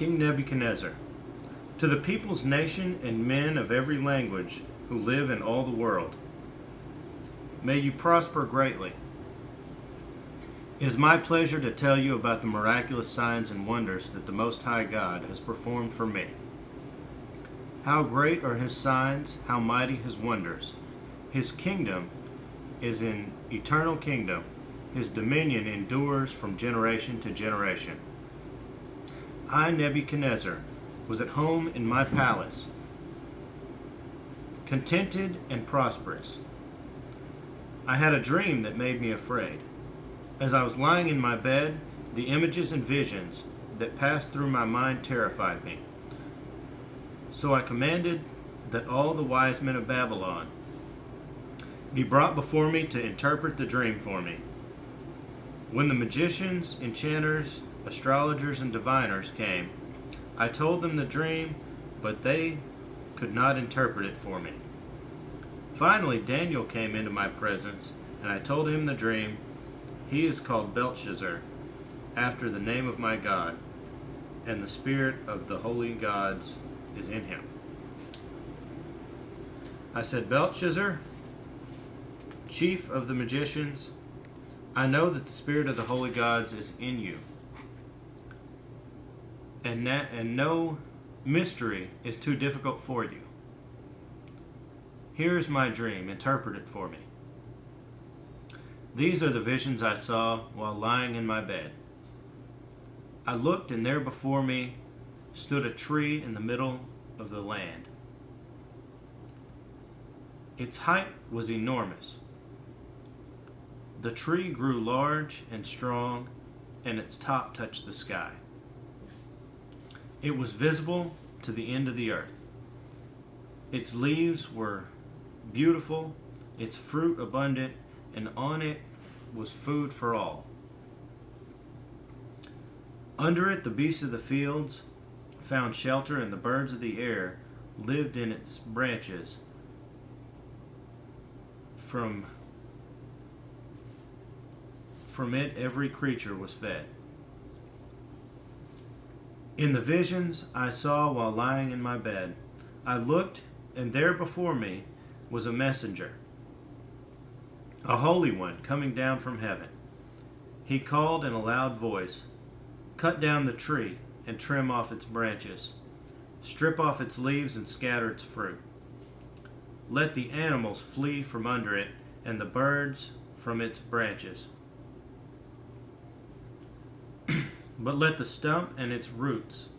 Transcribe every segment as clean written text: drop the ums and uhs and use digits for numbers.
King Nebuchadnezzar, to the peoples, nation, and men of every language who live in all the world, may you prosper greatly. It is my pleasure to tell you about the miraculous signs and wonders that the Most High God has performed for me. How great are his signs, how mighty his wonders. His kingdom is an eternal kingdom. His dominion endures from generation to generation. I, Nebuchadnezzar, was at home in my palace, contented and prosperous. I had a dream that made me afraid. As I was lying in my bed, the images and visions that passed through my mind terrified me. So I commanded that all the wise men of Babylon be brought before me to interpret the dream for me. When the magicians, enchanters, astrologers, and diviners came, I told them the dream, but they could not interpret it for me. Finally, Daniel came into my presence, and I told him the dream. He is called Belshazzar, after the name of my God, and the spirit of the holy gods is in him. I said, Belshazzar, chief of the magicians, I know that the spirit of the holy gods is in you, and no mystery is too difficult for you. Here is my dream. Interpret it for me. These are the visions I saw while lying in my bed. I looked, and there before me stood a tree in the middle of the land. Its height was enormous. The tree grew large and strong, and its top touched the sky. It was visible to the end of the earth. Its leaves were beautiful, its fruit abundant, and on it was food for all. Under it the beasts of the fields found shelter, and the birds of the air lived in its branches. From it every creature was fed. In the visions I saw while lying in my bed, I looked, and there before me was a messenger, a holy one coming down from heaven. He called in a loud voice, cut down the tree and trim off its branches, strip off its leaves and scatter its fruit. Let the animals flee from under it, and the birds from its branches. But let the stump and its roots,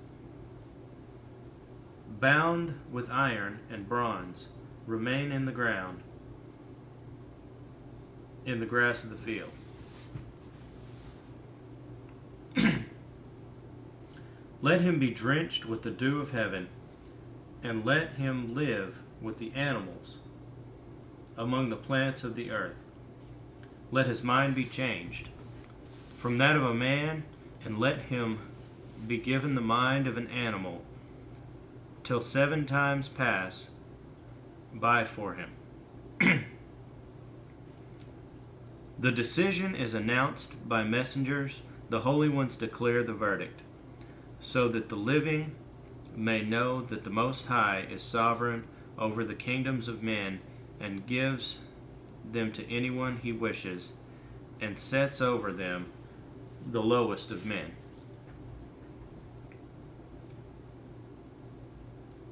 bound with iron and bronze, remain in the ground, in the grass of the field. Let him be drenched with the dew of heaven, and let him live with the animals among the plants of the earth. Let his mind be changed from that of a man, and let him be given the mind of an animal, till 7 times pass by for him. The decision is announced by messengers. The holy ones declare the verdict, so that the living may know that the Most High is sovereign over the kingdoms of men, and gives them to anyone he wishes, and sets over them the lowest of men.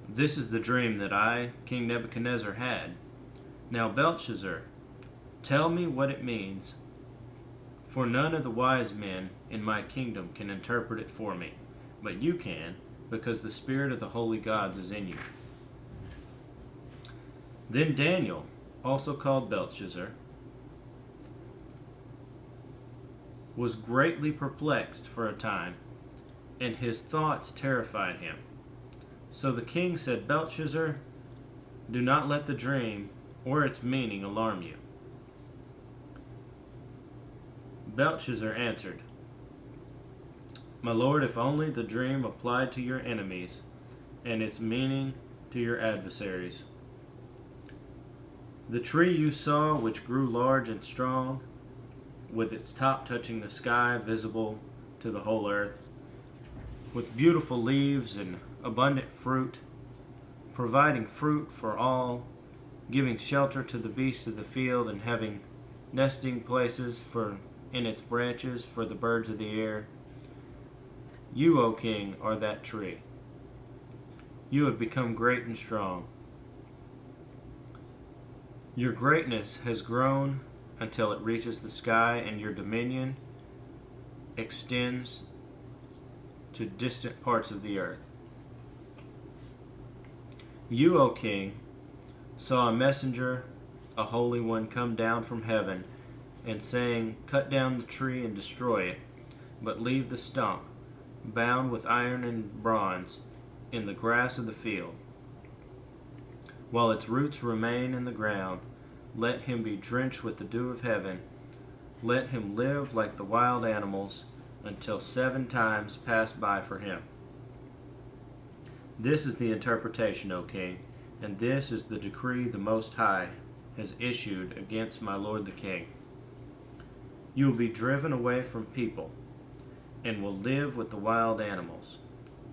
This is the dream that I, King Nebuchadnezzar, had. Now, Belshazzar, tell me what it means, for none of the wise men in my kingdom can interpret it for me, but you can, because the spirit of the holy gods is in you. Then Daniel, also called Belshazzar, was greatly perplexed for a time, and his thoughts terrified him. So the king said, Belshazzar, do not let the dream or its meaning alarm you. Belshazzar answered, My lord, if only the dream applied to your enemies, and its meaning to your adversaries. The tree you saw, which grew large and strong, with its top touching the sky, visible to the whole earth, with beautiful leaves and abundant fruit, providing fruit for all, giving shelter to the beasts of the field, and having nesting places in its branches for the birds of the air. You, O king, are that tree. You have become great and strong. Your greatness has grown until it reaches the sky, and your dominion extends to distant parts of the earth. You, O king, saw a messenger, a holy one, come down from heaven, and saying, Cut down the tree and destroy it, but leave the stump, bound with iron and bronze, in the grass of the field. While its roots remain in the ground, let him be drenched with the dew of heaven. Let him live like the wild animals until 7 times pass by for him. This is the interpretation, O king, and this is the decree the Most High has issued against my lord the king. You will be driven away from people, and will live with the wild animals.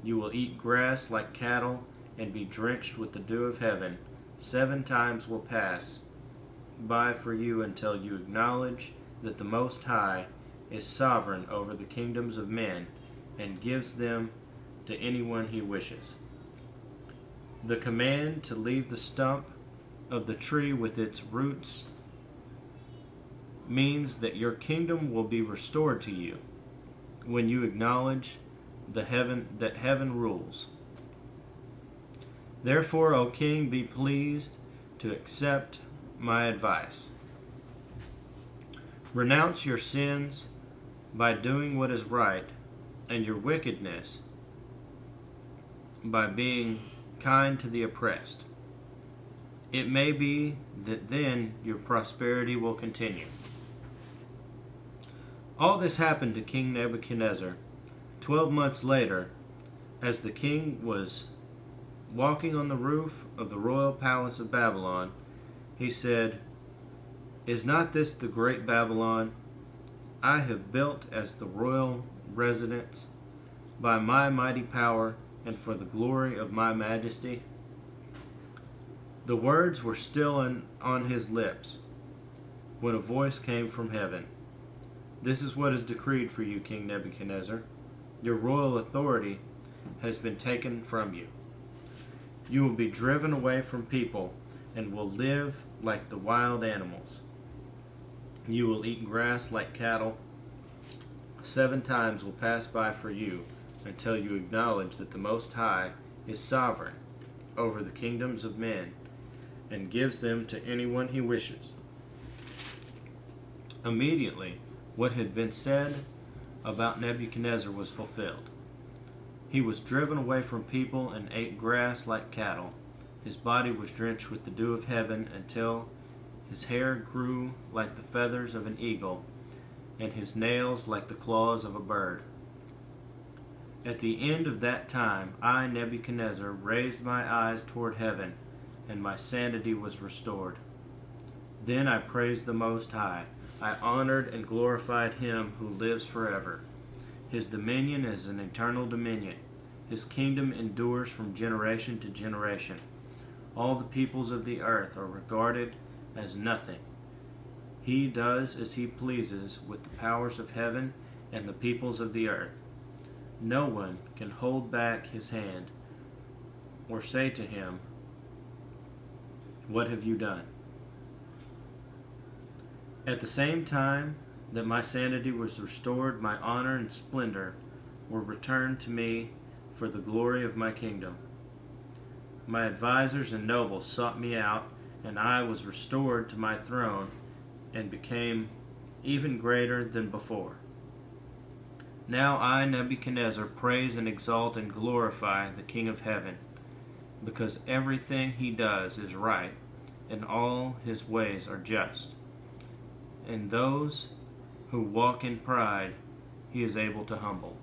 You will eat grass like cattle, and be drenched with the dew of heaven. 7 times will pass by for you until you acknowledge that the Most High is sovereign over the kingdoms of men, and gives them to anyone he wishes. The command to leave the stump of the tree with its roots means that your kingdom will be restored to you when you acknowledge that heaven rules. Therefore, O king, be pleased to accept my advice. Renounce your sins by doing what is right, and your wickedness by being kind to the oppressed. It may be that then your prosperity will continue. All this happened to King Nebuchadnezzar 12 months later, as the king was walking on the roof of the royal palace of Babylon. He said, Is not this the great Babylon I have built as the royal residence by my mighty power and for the glory of my majesty? The words were still on his lips when a voice came from heaven. This is what is decreed for you, King Nebuchadnezzar. Your royal authority has been taken from you. You will be driven away from people and will live like the wild animals. You will eat grass like cattle. 7 times will pass by for you until you acknowledge that the Most High is sovereign over the kingdoms of men and gives them to anyone he wishes. Immediately, what had been said about Nebuchadnezzar was fulfilled. He was driven away from people and ate grass like cattle. His body was drenched with the dew of heaven until his hair grew like the feathers of an eagle, and his nails like the claws of a bird. At the end of that time, I, Nebuchadnezzar, raised my eyes toward heaven, and my sanity was restored. Then I praised the Most High. I honored and glorified him who lives forever. His dominion is an eternal dominion. His kingdom endures from generation to generation. All the peoples of the earth are regarded as nothing. He does as he pleases with the powers of heaven and the peoples of the earth. No one can hold back his hand or say to him, What have you done? At the same time that my sanity was restored, my honor and splendor were returned to me for the glory of my kingdom. My advisors and nobles sought me out, and I was restored to my throne and became even greater than before. Now I, Nebuchadnezzar, praise and exalt and glorify the King of heaven, because everything he does is right, and all his ways are just. And those who walk in pride he is able to humble.